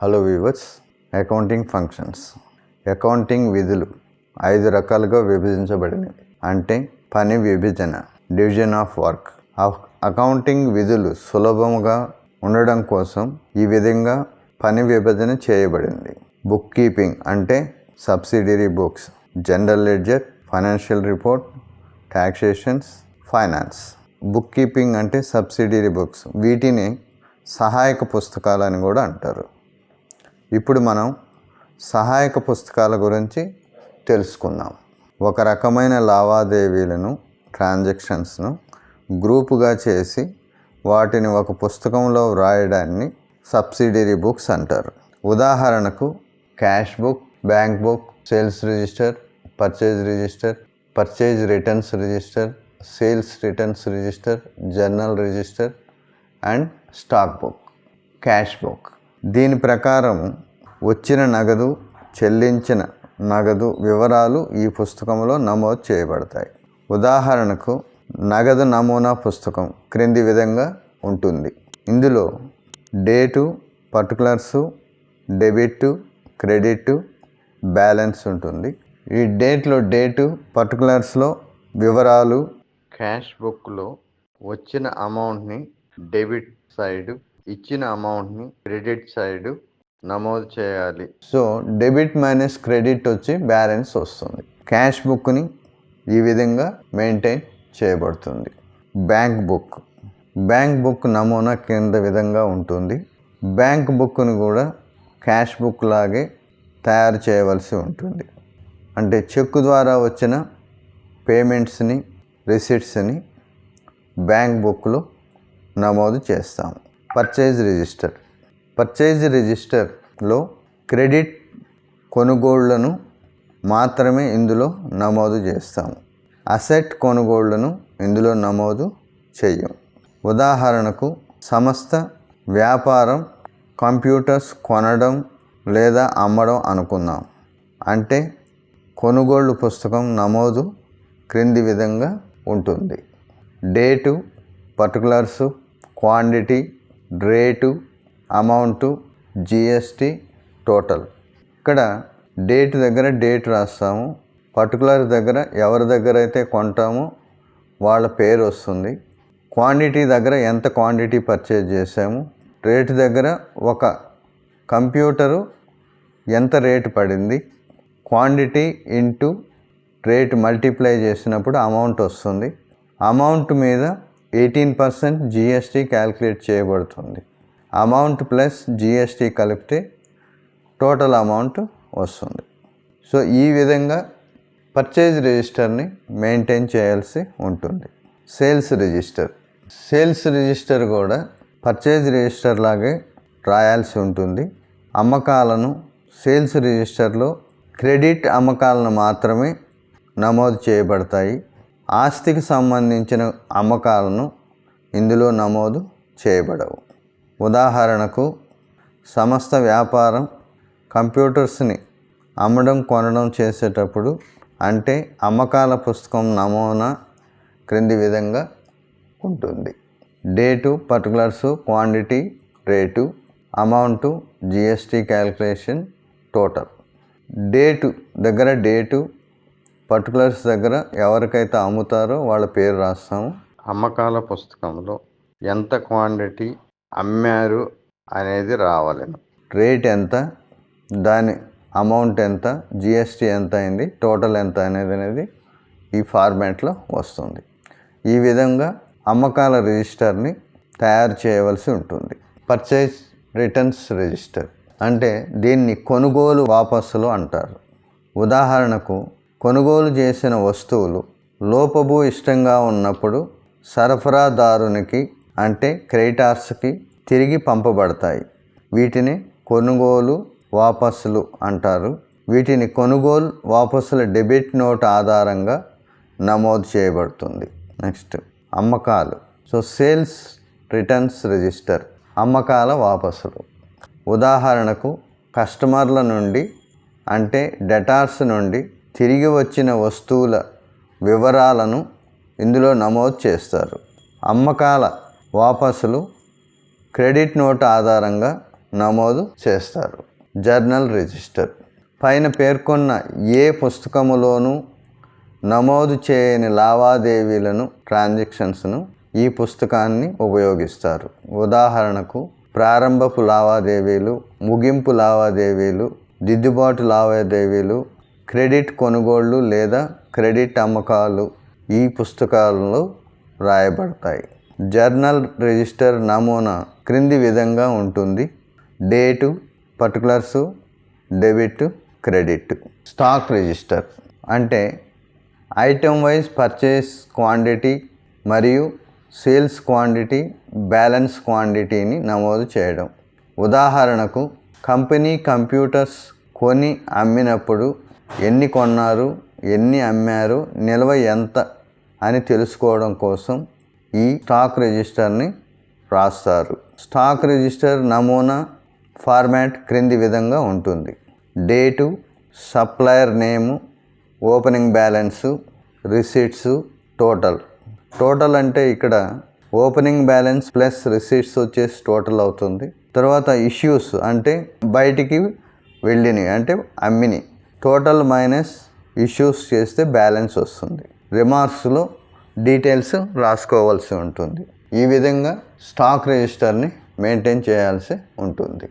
Hello viewers, accounting functions. Accounting విధులు 5 రకాలుగా విభజించబడినవి. అంటే పని విభజన, డివిజన్ ఆఫ్ వర్క్. అకౌంటింగ్ విధులు సులభంగా ఉండడం కోసం ఈ విధంగా పని విభజన చేయబడింది. బుక్ కీపింగ్ అంటే subsidiary books, general ledger, financial report, taxations, finance. Book keeping అంటే సబ్సిడరీ బుక్స్, వీటిని సహాయక పుస్తకాలని కూడా అంటారు. ఇప్పుడు మనం సహాయక పుస్తకాల గురించి తెలుసుకుందాం. ఒక రకమైన లావాదేవీలను, ట్రాన్సాక్షన్స్ను గ్రూపుగా చేసి వాటిని ఒక పుస్తకంలో వ్రాయడాన్ని సబ్సిడరీ బుక్స్ అంటారు. ఉదాహరణకు cash book, bank book, sales register, purchase register, purchase returns register, sales returns register, journal register and stock book. Cash book దీని ప్రకారం వచ్చిన నగదు, చెల్లించిన నగదు వివరాలు ఈ పుస్తకంలో నమోదు చేయబడతాయి. ఉదాహరణకు నగదు నమూనా పుస్తకం క్రింది విధంగా ఉంటుంది. ఇందులో date, particulars, debit, credit, balance ఉంటుంది. ఈ డేటు, పర్టికులర్స్లో వివరాలు, క్యాష్ బుక్లో వచ్చిన అమౌంట్ని డెబిట్ సైడు, ఇచ్చిన అమౌంట్ని క్రెడిట్ సైడు నమోదు చేయాలి. సో డెబిట్ మైనస్ క్రెడిట్ వచ్చి బ్యాలెన్స్ వస్తుంది. క్యాష్ బుక్ని ఈ విధంగా మెయింటైన్ చేయబడుతుంది. బ్యాంక్ బుక్ నమూనా కింద విధంగా ఉంటుంది. బ్యాంక్ బుక్ని కూడా క్యాష్ బుక్ లాగే తయారు చేయవలసి ఉంటుంది. అంటే చెక్కు ద్వారా వచ్చిన పేమెంట్స్ని, రిసిట్స్ని బ్యాంక్ బుక్లో నమోదు చేస్తాము. పర్చేజ్ రిజిస్టర్లో క్రెడిట్ కొనుగోళ్లను మాత్రమే ఇందులో నమోదు చేస్తాము. అసెట్ కొనుగోళ్లను ఇందులో నమోదు చెయ్యం. ఉదాహరణకు సంస్థ వ్యాపారం కంప్యూటర్స్ కొనడం లేదా అమ్మడం అనుకుందాం. అంటే కొనుగోళ్లు పుస్తకం నమోదు క్రింది విధంగా ఉంటుంది. Date, particulars, quantity, rate, amount, GST, total. ఇక్కడ డేట్ దగ్గర డేట్ రాస్తాము. పర్టికులర్ దగ్గర ఎవరి దగ్గర అయితే కొంటామో వాళ్ళ పేరు వస్తుంది. క్వాంటిటీ దగ్గర ఎంత క్వాంటిటీ పర్చేజ్ చేసాము. రేటు దగ్గర ఒక కంప్యూటరు ఎంత రేటు పడింది. క్వాంటిటీ ఇంటూ రేటు మల్టిప్లై చేసినప్పుడు అమౌంట్ వస్తుంది. అమౌంట్ మీద 18% జిఎస్టీ క్యాల్కులేట్ చేయబడుతుంది. అమౌంట్ ప్లస్ జిఎస్టీ కలిపితే టోటల్ అమౌంట్ వస్తుంది. సో ఈ విధంగా పర్చేజ్ రిజిస్టర్ని మెయింటైన్ చేయాల్సి ఉంటుంది. సేల్స్ రిజిస్టర్ కూడా పర్చేజ్ రిజిస్టర్ లాగే రాయాల్సి ఉంటుంది. అమ్మకాలను సేల్స్ రిజిస్టర్లో క్రెడిట్ అమ్మకాలను మాత్రమే నమోదు చేయబడతాయి. ఆస్తికి సంబంధించిన అమ్మకాలను ఇందులో నమోదు చేయబడవు. ఉదాహరణకు సంస్థ వ్యాపారం కంప్యూటర్స్ని అమ్మడం, కొనడం చేసేటప్పుడు అంటే అమ్మకాల పుస్తకం నమూనా క్రింది విధంగా ఉంటుంది. Date, particulars, quantity, rate, amount, GST calculation, total. Date దగ్గర డేటు, పర్టికులర్స్ దగ్గర ఎవరికైతే అమ్ముతారో వాళ్ళ పేరు రాస్తాము. అమ్మకాల పుస్తకంలో ఎంత క్వాంటిటీ అమ్మారు అనేది రావాలను. రేట్ ఎంత, దాని అమౌంట్ ఎంత, జిఎస్టీ ఎంత అయింది, టోటల్ ఎంత అనేది ఈ ఫార్మాట్లో వస్తుంది. ఈ విధంగా అమ్మకాల రిజిస్టర్ని తయారు చేయవలసి ఉంటుంది. పర్చేజ్ రిటర్న్స్ రిజిస్టర్ అంటే దీన్ని కొనుగోలు వాపసులు అంటారు. ఉదాహరణకు కొనుగోలు చేసిన వస్తువులు లోపభూయిష్టంగా ఉన్నప్పుడు సరఫరాదారునికి అంటే క్రెడిటార్స్కి తిరిగి పంపబడతాయి. వీటిని కొనుగోలు వాపసులు అంటారు. వీటిని కొనుగోలు వాపసుల డెబిట్ నోట్ ఆధారంగా నమోదు చేయబడుతుంది. నెక్స్ట్ అమ్మకాలు. సో సేల్స్ రిటర్న్స్ రిజిస్టర్ అమ్మకాల వాపసులు. ఉదాహరణకు కస్టమర్ల నుండి అంటే డెటార్స్ నుండి తిరిగి వచ్చిన వస్తువుల వివరాలను ఇందులో నమోదు చేస్తారు. అమ్మకాల వాపసులు క్రెడిట్ నోట్ ఆధారంగా నమోదు చేస్తారు. జర్నల్ రిజిస్టర్ పైన పేర్కొన్న ఏ పుస్తకములోనూ నమోదు చేయని లావాదేవీలను ట్రాన్సాక్షన్స్ను ఈ పుస్తకాన్ని ఉపయోగిస్తారు. ఉదాహరణకు ప్రారంభపు లావాదేవీలు, ముగింపు లావాదేవీలు, దిద్దుబాటు లావాదేవీలు, క్రెడిట్ కొనుగోళ్లు లేదా క్రెడిట్ అమ్మకాలు ఈ పుస్తకాలలో రాయబడతాయి. జర్నల్ రిజిస్టర్ నమూనా క్రింది విధంగా ఉంటుంది. Date, particulars, debit, credit. Stock register అంటే ఐటమ్ వైజ్ పర్చేస్ క్వాంటిటీ మరియు సేల్స్ క్వాంటిటీ, బ్యాలెన్స్ క్వాంటిటీని నమోదు చేయడం. ఉదాహరణకు కంపెనీ కంప్యూటర్స్ కొని అమ్మినప్పుడు ఎన్ని కొన్నారు, ఎన్ని అమ్మారు, నిల్వ ఎంత అని తెలుసుకోవడం కోసం ఈ స్టాక్ రిజిస్టర్ని రాస్తారు. స్టాక్ రిజిస్టర్ నమూనా ఫార్మాట్ క్రింది విధంగా ఉంటుంది. Date, supplier name, opening balance, receipts, total. Total అంటే ఇక్కడ ఓపెనింగ్ బ్యాలెన్స్ ప్లస్ రిసీట్స్ వచ్చేసి టోటల్ అవుతుంది. తర్వాత ఇష్యూస్ అంటే బయటికి వెళ్ళినవి అంటే అమ్మిని, టోటల్ మైనస్ ఇష్యూస్ చేస్తే బ్యాలెన్స్ వస్తుంది. రిమార్క్స్లో డీటెయిల్స్ రాసుకోవాల్సి ఉంటుంది. ఈ విధంగా స్టాక్ రిజిస్టర్ని మెయింటైన్ చేయాల్సి ఉంటుంది.